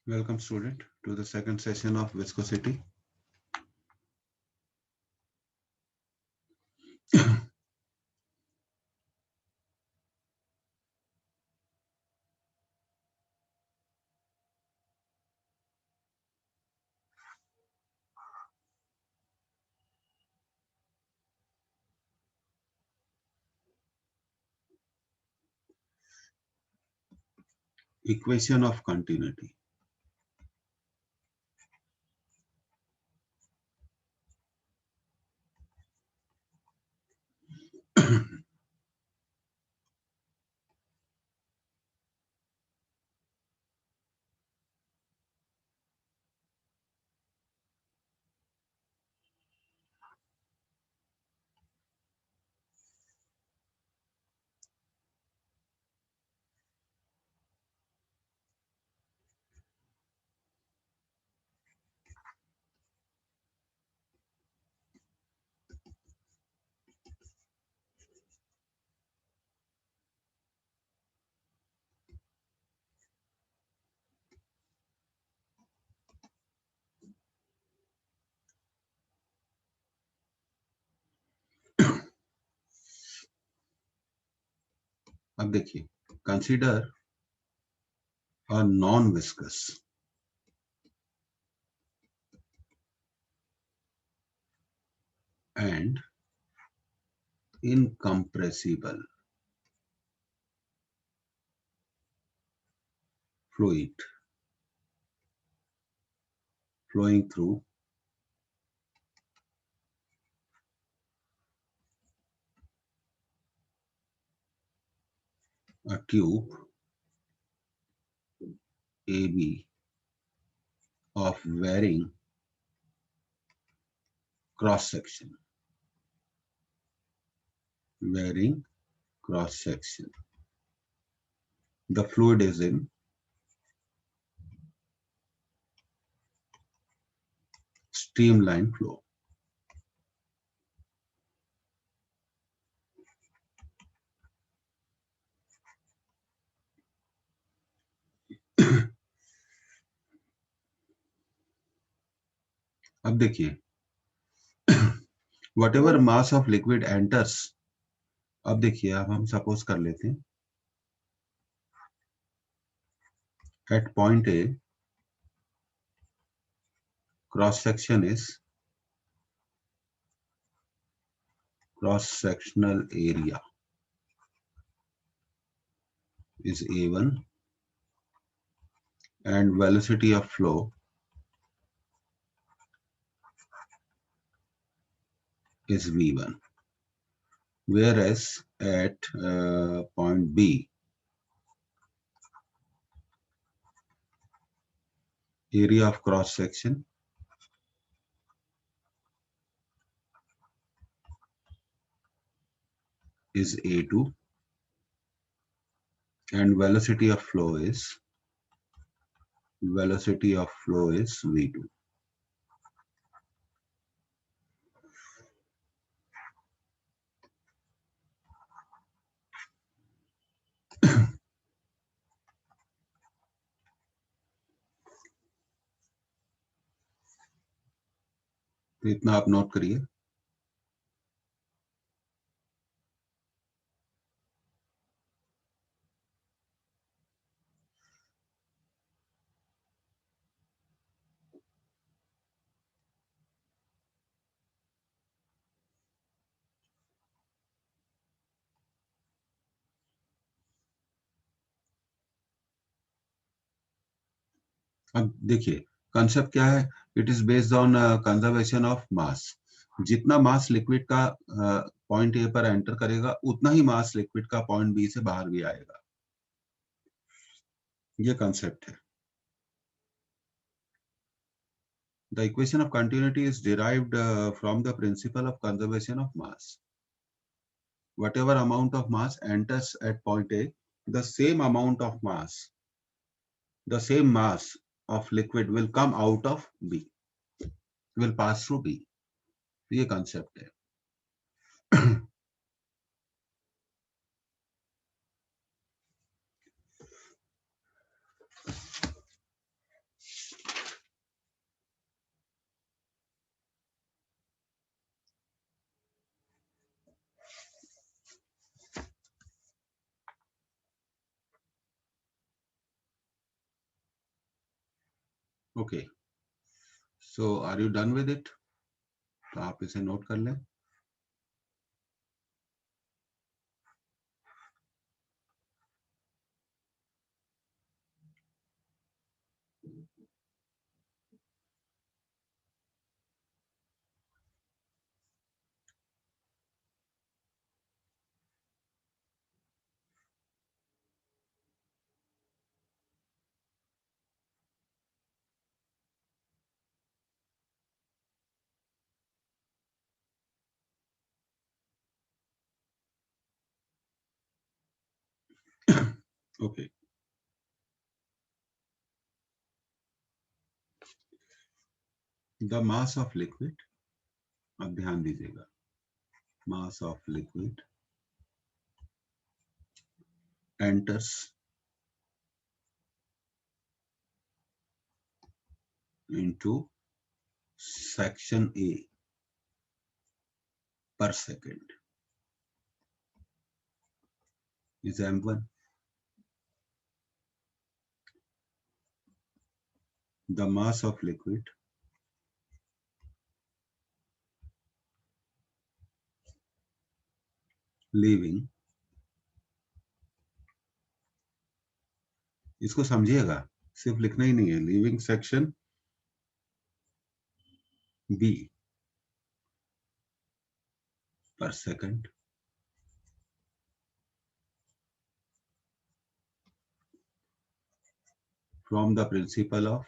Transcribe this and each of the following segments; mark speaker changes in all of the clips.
Speaker 1: Welcome student to the second session of viscosity. Equation of continuity. अब देखिए, consider a non-viscous and incompressible fluid flowing through a tube AB of varying cross section. Varying cross section. The fluid is in streamline flow. अब देखिए, whatever mass of liquid enters, अब देखिए, अब हम suppose कर लेते हैं at point A, cross section is cross sectional area is A1 and velocity of flow is V1. Whereas at point B, area of cross section is A2 and velocity of flow is V2. तो इतना आप note करिए. अब देखिए, concept क्या है? It is based on conservation of mass. जितना मास liquid का पॉइंट ए पर एंटर करेगा, उतना ही मास लिक्विड का पॉइंट बी से बाहर भी आएगा. ये कंसेप्ट है. The equation of continuity is derived from the principle of conservation of mass. Whatever amount of mass enters at point A, the same amount of mass, the same mass of liquid will come out of B, will pass through B. ये concept है. Okay, so are you done with it? तो आप इसे note कर लें. Okay, the mass of liquid, अब ध्यान दीजिएगा, mass of liquid enters into section A per second is m1. The mass of liquid leaving, इसको समझिएगा, सिर्फ लिखना ही नहीं है, leaving section B per second from the principle of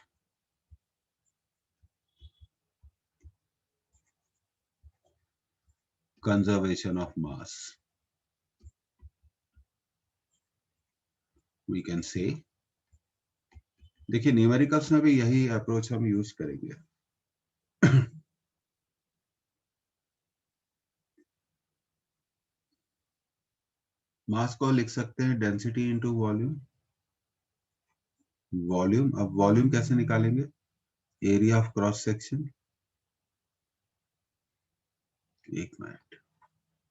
Speaker 1: conservation of mass. We can say, देखिए numericals में भी यही अप्रोच हम यूज करेंगे. मास को लिख सकते हैं डेंसिटी इंटू वॉल्यूम. वॉल्यूम, अब वॉल्यूम कैसे निकालेंगे? Area of cross section. एक मिनट,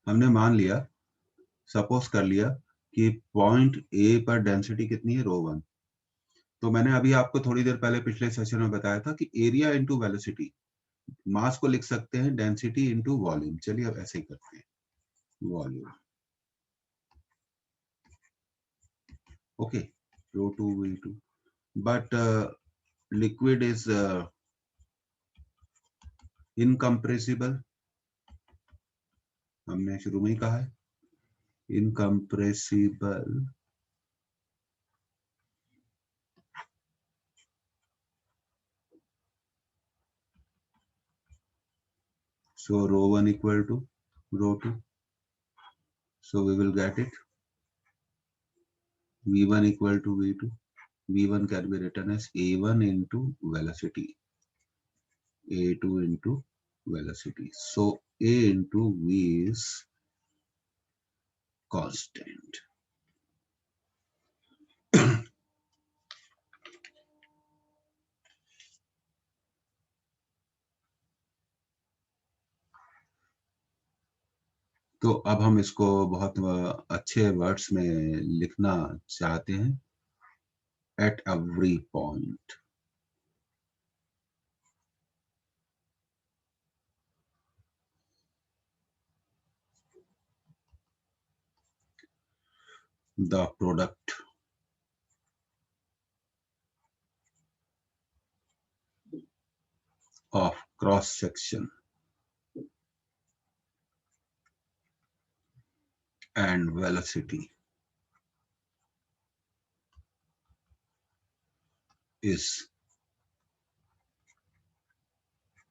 Speaker 1: हमने मान लिया, सपोज कर लिया कि पॉइंट ए पर डेंसिटी कितनी है, ρ1. तो मैंने अभी आपको थोड़ी देर पहले पिछले सेशन में बताया था कि एरिया इंटू वेलोसिटी, मास को लिख सकते हैं डेंसिटी इंटू वॉल्यूम. चलिए अब ऐसे ही करते हैं, volume. Okay, ρ2 V2, but liquid is incompressible. हमने शुरू में ही कहा है incompressible. So ρ1 equal to ρ2. So we will get it. V1 equal to V2. V1 can be written as A1 into velocity, A2 into velocity. So A into V is constant. तो अब हम इसको बहुत अच्छे वर्ड्स में लिखना चाहते हैं. At every point, the product of cross section and velocity is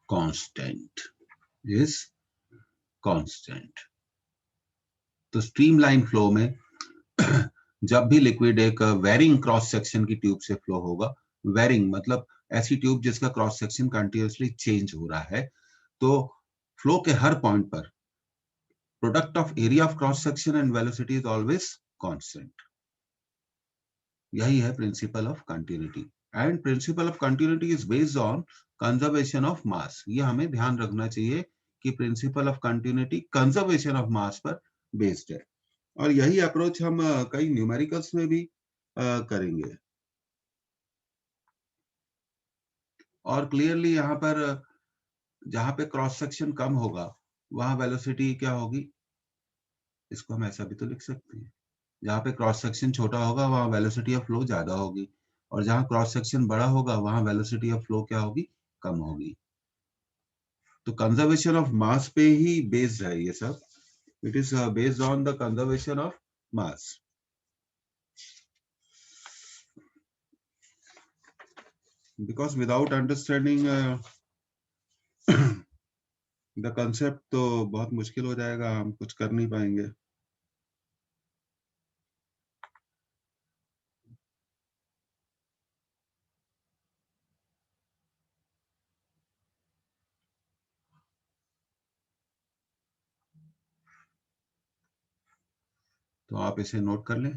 Speaker 1: constant. Is constant. तो स्ट्रीमलाइन फ्लो में जब भी लिक्विड एक वेरिंग क्रॉस सेक्शन की ट्यूब से फ्लो होगा, वेरिंग मतलब ऐसी ट्यूब जिसका क्रॉस सेक्शन कंटिन्यूअसली चेंज हो रहा है, तो फ्लो के हर पॉइंट पर product of area of cross section and velocity is always constant. यही है principle of continuity. And principle of continuity is based on conservation of mass. ये हमें ध्यान रखना चाहिए कि principle of continuity conservation of mass पर बेस्ड है. और यही अप्रोच हम कई न्यूमेरिकल्स में भी करेंगे. और क्लियरली यहाँ पर जहाँ पे क्रॉस सेक्शन कम होगा वहाँ वेलोसिटी क्या होगी, इसको हम ऐसा भी तो लिख सकते हैं। जहाँ पे क्रॉस सेक्शन छोटा होगा वहाँ वेलोसिटी ऑफ फ्लो ज्यादा होगी, और जहाँ क्रॉस सेक्शन बड़ा होगा वहाँ वेलोसिटी ऑफ फ्लो क्या होगी, कम होगी। तो कंजर्वेशन ऑफ मास पे ही बेस्ड है ये सब। It is based on the conservation of mass. Because without understanding the concept तो बहुत मुश्किल हो जाएगा, हम कुछ कर नहीं पाएंगे। तो आप इसे नोट कर लें।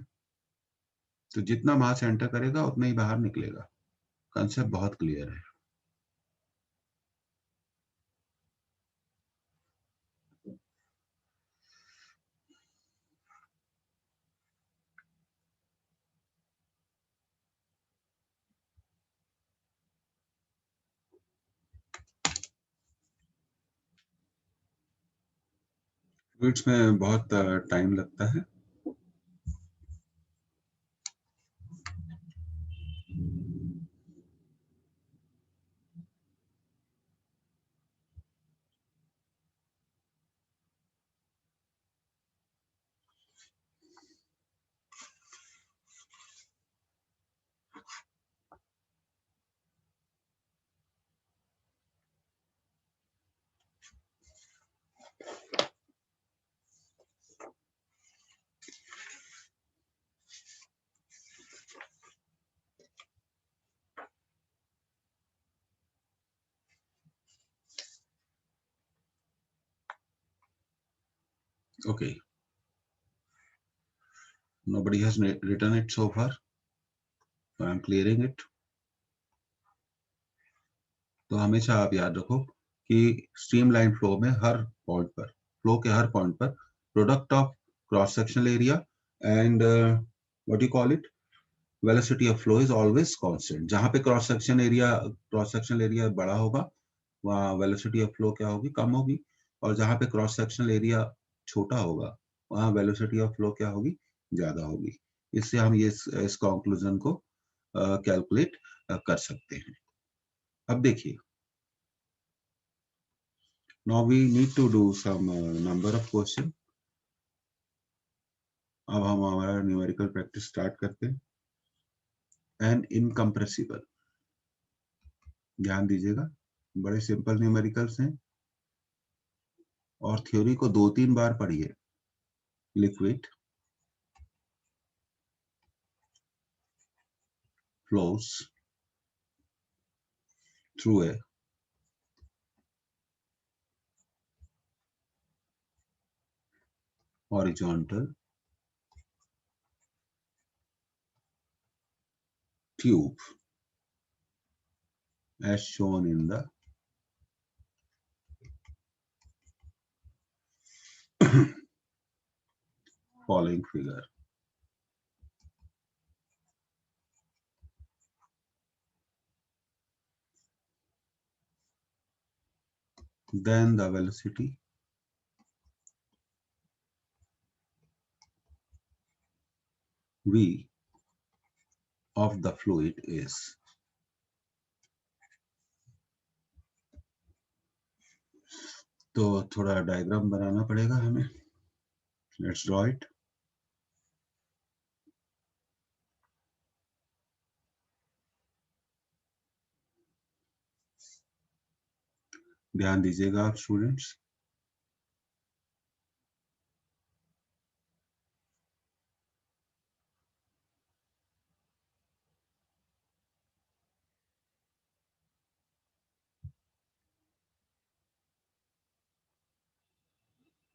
Speaker 1: तो जितना मास एंटर करेगा उतना ही बाहर निकलेगा। कंसेप्ट बहुत क्लियर है। फ्लूइड्स में बहुत टाइम लगता है। Okay, nobody has written it so far, so I'm clearing it. तो हमेशा आप याद रखो कि स्ट्रीमलाइन फ्लो में हर पॉइंट पर, फ्लो के हर पॉइंट पर product of cross sectional area and what you call it, velocity of flow is always constant. जहां पे क्रॉस सेक्शनल एरिया बड़ा होगा वहाँ वेलोसिटी ऑफ फ्लो क्या होगी, कम होगी। और जहां पे क्रॉस सेक्शनल एरिया छोटा होगा वहाँ वेलोसिटी ऑफ फ्लो क्या होगी, ज्यादा होगी। इससे हम ये इस कंक्लूजन को कैलकुलेट कर सकते हैं। अब देखिए, now we need to do some number of question। अब हम हमारा न्यूमेरिकल प्रैक्टिस स्टार्ट करते हैं। एन इनकम्प्रेसिबल, ध्यान दीजिएगा, बड़े सिंपल न्यूमेरिकल्स हैं और थ्योरी को 2-3 बार पढ़िए। Liquid flows through a horizontal tube as shown in the following figure. Then the velocity v of the fluid is। तो थोड़ा डायग्राम बनाना पड़ेगा हमें। Let's draw it. ध्यान दीजिएगा आप students.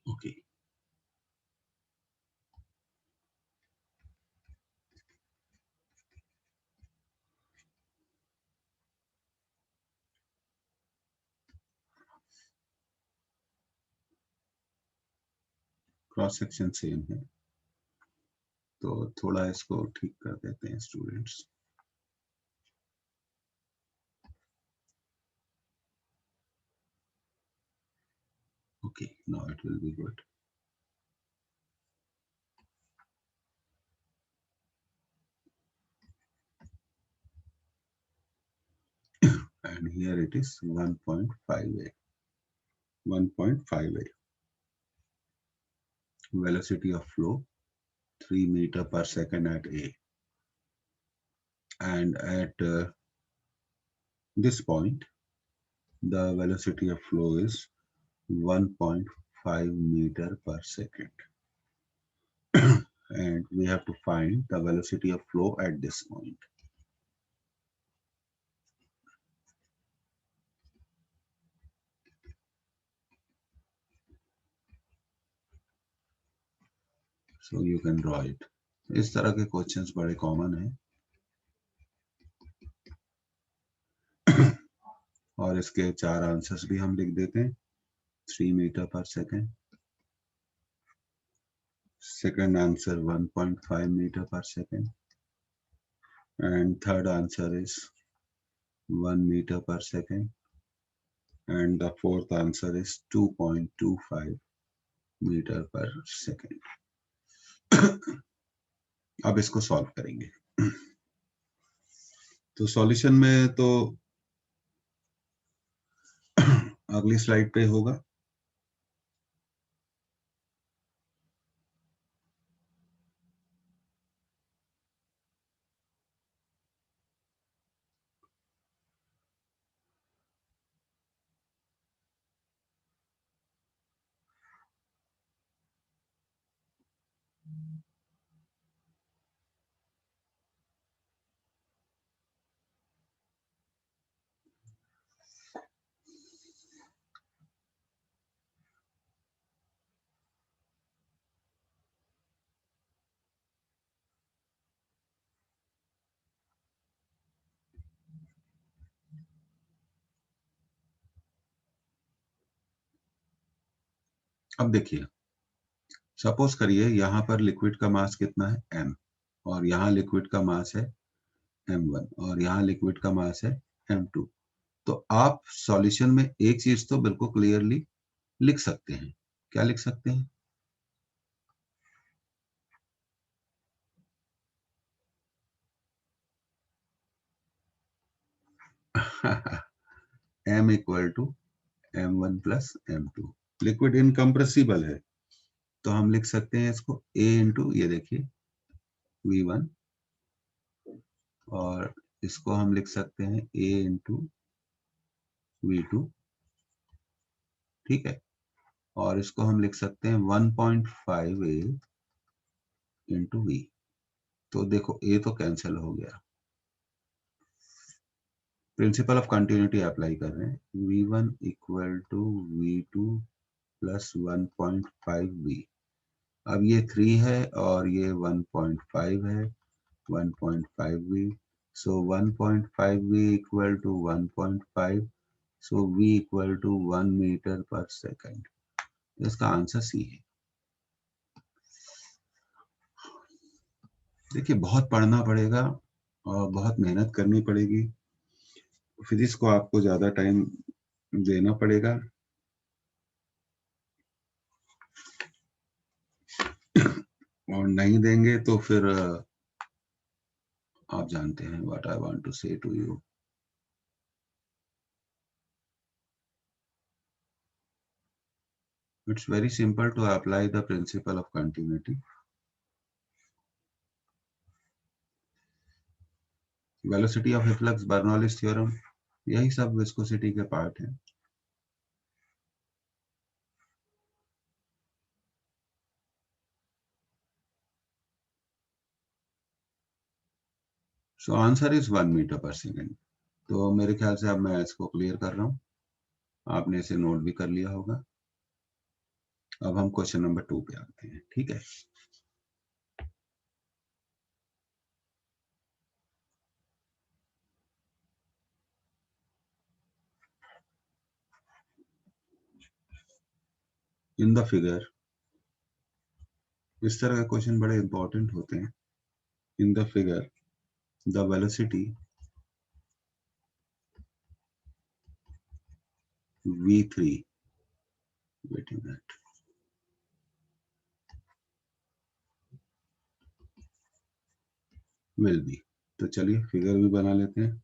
Speaker 1: Okay, cross section same है तो थोड़ा इसको ठीक कर देते हैं students. Okay, now it will be good. And here it is 1.58. 1.58. Velocity of flow 3 meter per second at A. And at this point, the velocity of flow is 1.5 meter per second. And we have to find the velocity of flow at this point. So you can draw it. इस तरह के questions बड़े common हैं और इसके 4 answers भी हम लिख देते हैं. 3 meter per second. Second answer 1.5 meter per second. And third answer is 1 meter per second. And the fourth answer is 2.25 meter per second. अब इसको सॉल्व करेंगे. तो सॉल्यूशन में तो अगली स्लाइड पे होगा. अब देखिए, सपोज करिए यहाँ पर लिक्विड का मास कितना है m और यहाँ लिक्विड का मास है m1 और यहाँ लिक्विड का मास है m2. तो आप सॉल्यूशन में एक चीज तो बिल्कुल क्लियरली लिख सकते हैं. क्या लिख सकते हैं? m equal to m1 plus m2. Liquid incompressible है तो हम लिख सकते हैं इसको a इंटू, ये देखिए, v1 और इसको हम लिख सकते हैं a इंटू v2. ठीक है, और इसको हम लिख सकते हैं 1.5 a इंटू v. तो देखो a तो कैंसिल हो गया. प्रिंसिपल ऑफ कंटिन्यूटी अप्लाई कर रहे हैं. v1 equal to v2 plus 1.5v. अब ये 3 है और ये 1.5 है. 1.5v. So 1.5v equal to 1.5. So v equal to 1 meter per second. इसका आंसर सी है. देखिए, बहुत पढ़ना पड़ेगा और बहुत मेहनत करनी पड़ेगी. फिजिक्स को आपको ज्यादा टाइम देना पड़ेगा. और नहीं देंगे तो फिर आप जानते हैं what I want to say to you. It's very simple to apply the principle of continuity. Velocity of efflux, Bernoulli's theorem, यही सब विस्कोसिटी के पार्ट हैं. So answer is 1 meter per second. तो मेरे ख्याल से अब मैं इसको क्लियर कर रहा हूँ. आपने इसे नोट भी कर लिया होगा. अब हम क्वेश्चन नंबर 2 पे आते हैं. ठीक है. इन द फिगर, इस तरह के क्वेश्चन बड़े इंपॉर्टेंट होते हैं. In the figure, the velocity v3 wait a minute, will be. तो चलिए फिगर भी बना लेते हैं।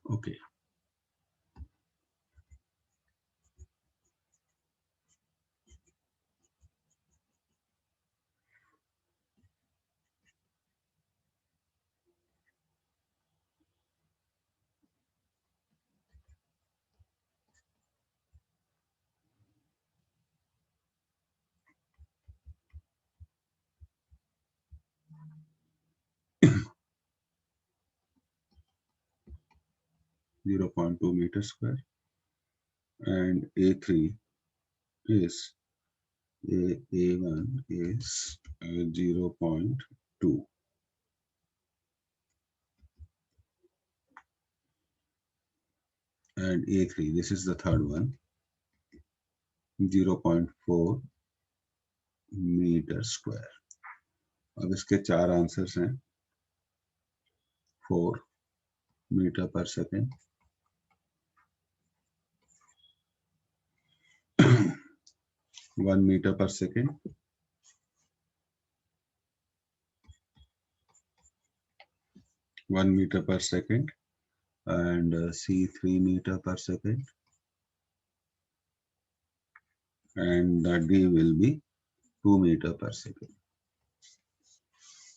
Speaker 1: Okay, 0.2 meter square, and A3 is A1 is 0.2, and A3, this is the third one, 0.4 metre square. अब इसके चार आंसर्स हैं, 4 metre per second, 1 metre per second, 1 meter per second, and C 3 meter per second, and D will be 2 meter per second।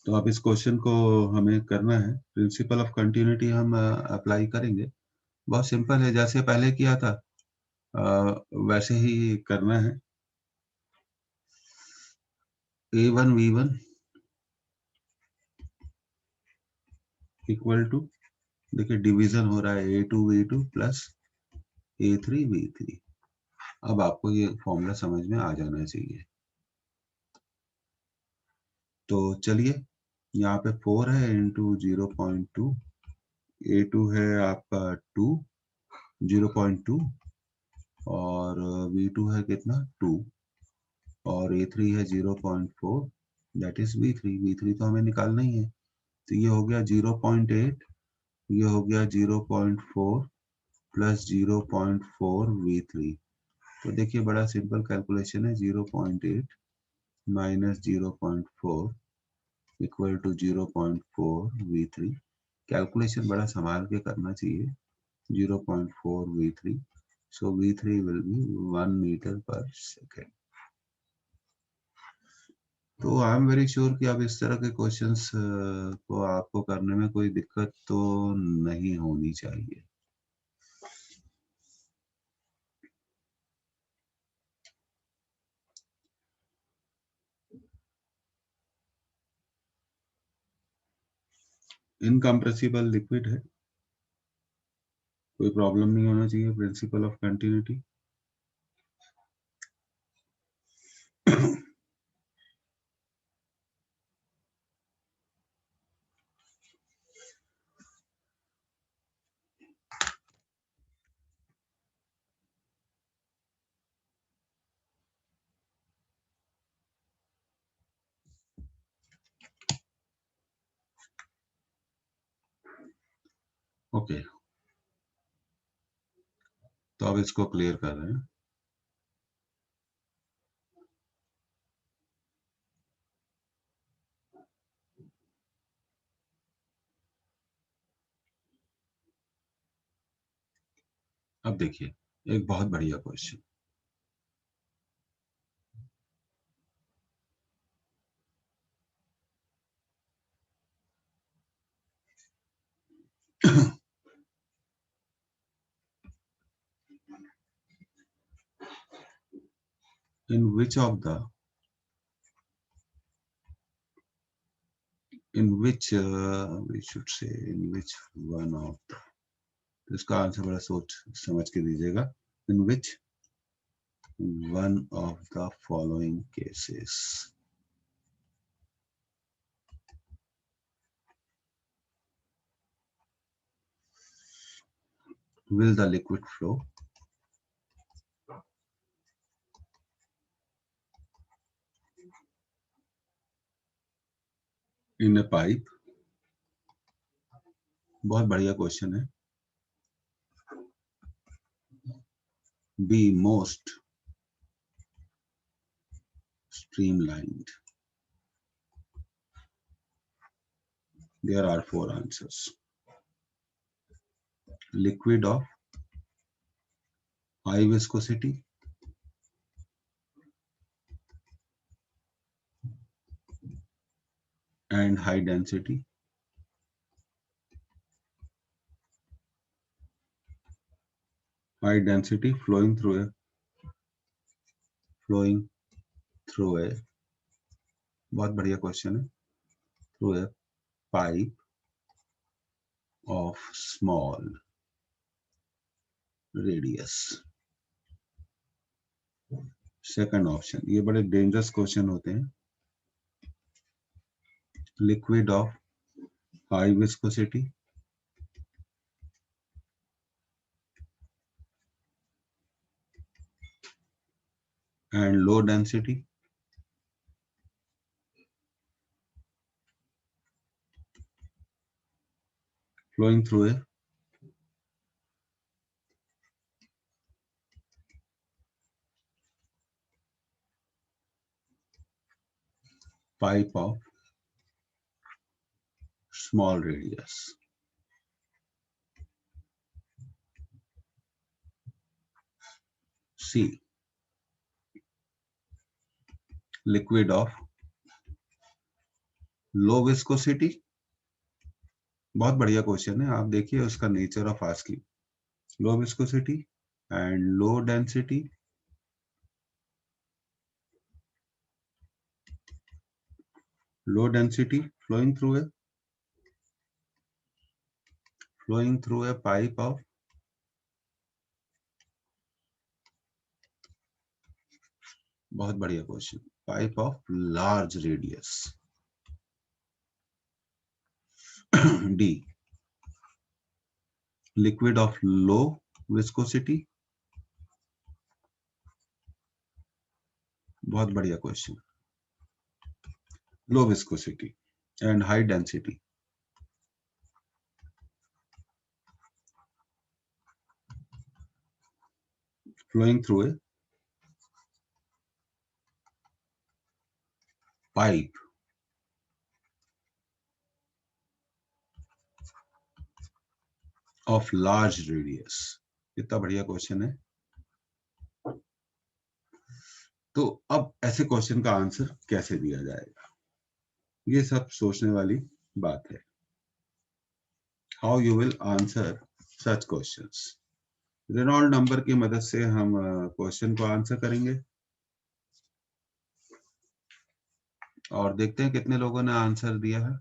Speaker 1: तो अब इस question को हमें करना है, प्रिंसिपल ऑफ कंटिन्यूटी हम अप्लाई करेंगे। बहुत सिंपल है, जैसे पहले किया था वैसे ही करना है। A1 V1 इक्वल टू, देखिए डिवीजन हो रहा है A2 V2 plus A3 V3। अब आपको ये फॉर्मूला समझ में आ जाना चाहिए। तो चलिए, यहाँ पे 4 है इंटू 0.2, A2 है आपका 2, 0.2, और V2 है कितना 2, और A3 है 0.4, दैट इज V3। V3 तो हमें निकालना ही है, तो ये हो गया 0.8, ये हो गया 0.4 प्लस 0.4 V3। तो देखिए बड़ा सिंपल कैलकुलेशन है, 0.8 minus 0.4 equal to 0.4 V3। Calculation बड़ा संभाल के करना चाहिए। 0.4 V3, so V3 will be 1 meter per second। तो आई एम वेरी श्योर कि अब इस तरह के क्वेश्चंस को आपको करने में कोई दिक्कत तो नहीं होनी चाहिए। इनकम्प्रेसिबल लिक्विड है, कोई प्रॉब्लम नहीं होना चाहिए, प्रिंसिपल ऑफ कंटिन्यूटी। ओके, तो अब इसको क्लियर कर रहे हैं। अब देखिए एक बहुत बढ़िया question. in which of the in which we should say in which one of the, तो इसका आंसर बड़ा सोच समझ के दीजिएगा। in which one of the following cases will the liquid flow in a pipe? बहुत बढ़िया क्वेश्चन है. Be most streamlined. There are 4 answers. Liquid of high viscosity, and high density, flowing through a बहुत बढ़िया question है, through a pipe of small radius. Second option, ये बड़े dangerous question होते हैं. Liquid of high viscosity and low density, flowing through a pipe of small radius. C, liquid of low viscosity. बहुत बढ़िया question है, आप देखिए उसका nature of asking. Low viscosity and low density, flowing through a pipe of बहुत बढ़िया question, pipe of large radius. D, liquid of low viscosity. बहुत बढ़िया question, low viscosity and high density, flowing through a pipe of large radius. कितना बढ़िया question है. तो अब ऐसे क्वेश्चन का आंसर कैसे दिया जाएगा, ये सब सोचने वाली बात है. How you will answer such questions. Reynold number की मदद से हम क्वेश्चन को आंसर करेंगे और देखते हैं कितने लोगों ने आंसर दिया है.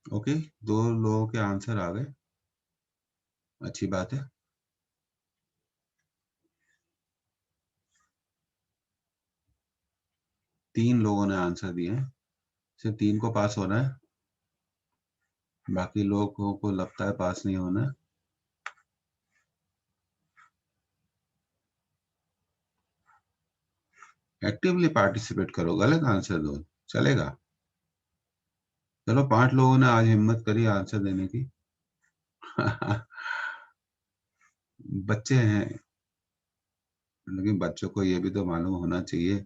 Speaker 1: ओके, 2 लोगों के आंसर आ गए, अच्छी बात है. तीन लोगों ने आंसर दिए हैं, सिर्फ 3 को पास होना है, बाकी लोगों को लगता है पास नहीं होना है. एक्टिवली पार्टिसिपेट करो, गलत आंसर दो चलेगा. चलो 5 लोगों ने आज हिम्मत करी आंसर देने की. बच्चे हैं, लेकिन बच्चों को ये भी तो मालूम होना चाहिए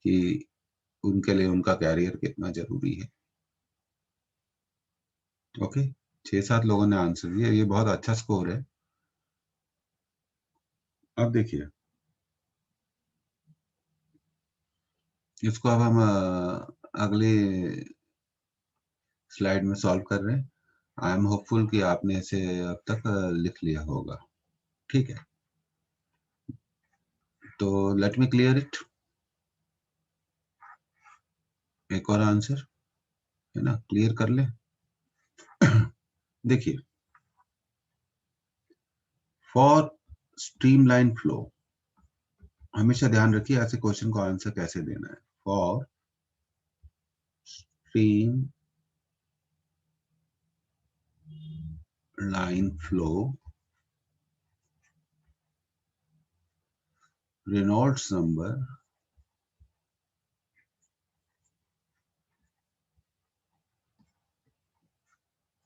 Speaker 1: कि उनके लिए उनका कैरियर कितना जरूरी है. ओके, 6-7 लोगों ने आंसर दिया, ये बहुत अच्छा स्कोर है. अब देखिए, इसको अब हम अगले स्लाइड में सॉल्व कर रहे हैं. आई एम होपफुल कि आपने इसे अब तक लिख लिया होगा. ठीक है, तो लेट मी क्लियर इट. एक और आंसर है ना, क्लियर कर ले. देखिए, फॉर स्ट्रीमलाइन फ्लो, हमेशा ध्यान रखिए ऐसे क्वेश्चन को आंसर कैसे देना है. For stream line flow, Reynolds number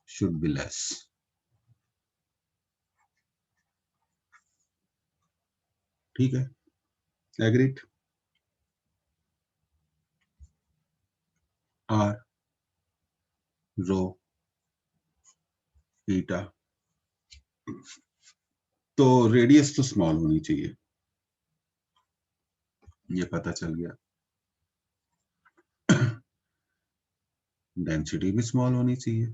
Speaker 1: should be less. ठीक है, agreed. R rho eta, तो रेडियस तो स्मॉल होनी चाहिए, ये पता चल गया। डेंसिटी भी स्मॉल होनी चाहिए,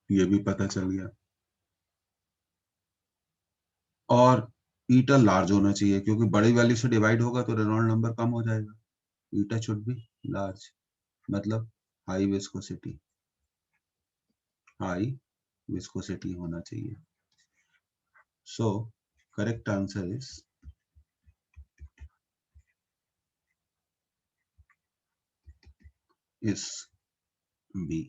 Speaker 1: ये भी पता चल गया। और ईटा लार्ज होना चाहिए, क्योंकि बड़ी वैल्यू से डिवाइड होगा तो रेनॉल्ड नंबर कम हो जाएगा। ईटा शुड बी लार्ज, मतलब हाई विस्कोसिटी, हाई विस्कोसिटी होना चाहिए। So correct answer is B.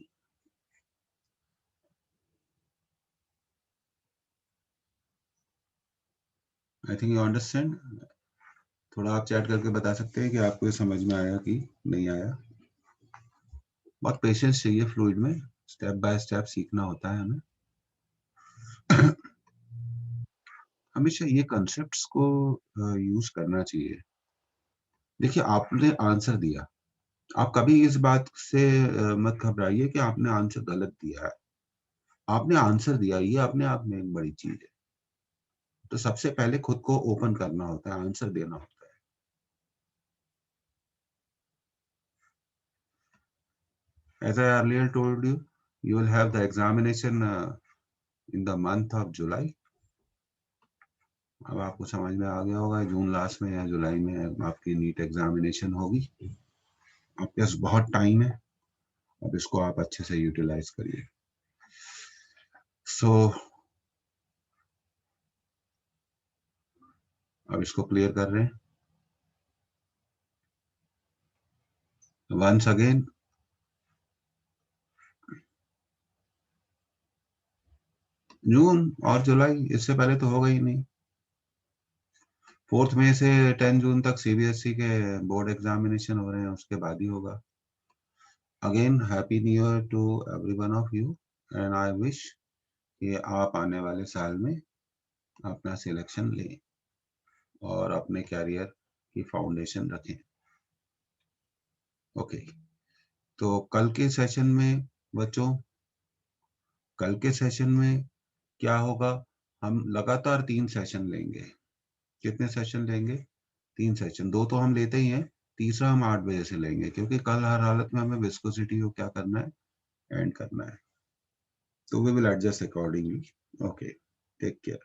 Speaker 1: I think you understand. थोड़ा आप चैट करके बता सकते हैं कि आपको ये समझ में आया कि नहीं आया। बहुत पेशेंस चाहिए फ्लूइड में, स्टेप बाय स्टेप सीखना होता है हमें। हमेशा ये कंसेप्ट्स को यूज करना चाहिए। देखिए, आपने आंसर दिया, आप कभी इस बात से मत घबराइए कि आपने आंसर गलत दिया है। आपने आंसर दिया, ये अपने आप में एक बड़ी चीज है। तो सबसे पहले खुद को ओपन करना होता है, आंसर देना होता है। As I earlier told you, you will have the examination in the month of July. अब आपको समझ में आ गया होगा, जून लास्ट में या जुलाई में आपकी नीट एग्जामिनेशन होगी। आपके पास बहुत टाइम है, अब इसको आप अच्छे से यूटिलाइज करिए। सो अब इसको क्लियर कर रहे हैं। वंस अगेन, जून और जुलाई, इससे पहले तो होगा ही नहीं। 4 मई से 10 जून तक सीबीएसई के बोर्ड एग्जामिनेशन हो रहे हैं, उसके बाद ही होगा। Again happy new year to every one of you, and I wish कि आप आने वाले साल में अपना सिलेक्शन लें और अपने कैरियर की फाउंडेशन रखें। ओके, तो कल के सेशन में बच्चों, कल के सेशन में क्या होगा, हम लगातार 3 सेशन लेंगे। कितने सेशन लेंगे? 3 सेशन। 2 तो हम लेते ही हैं, तीसरा हम 8 बजे से लेंगे, क्योंकि कल हर हालत में हमें विस्कोसिटी को क्या करना है, एंड करना है। तो we will adjust accordingly. Okay, take care.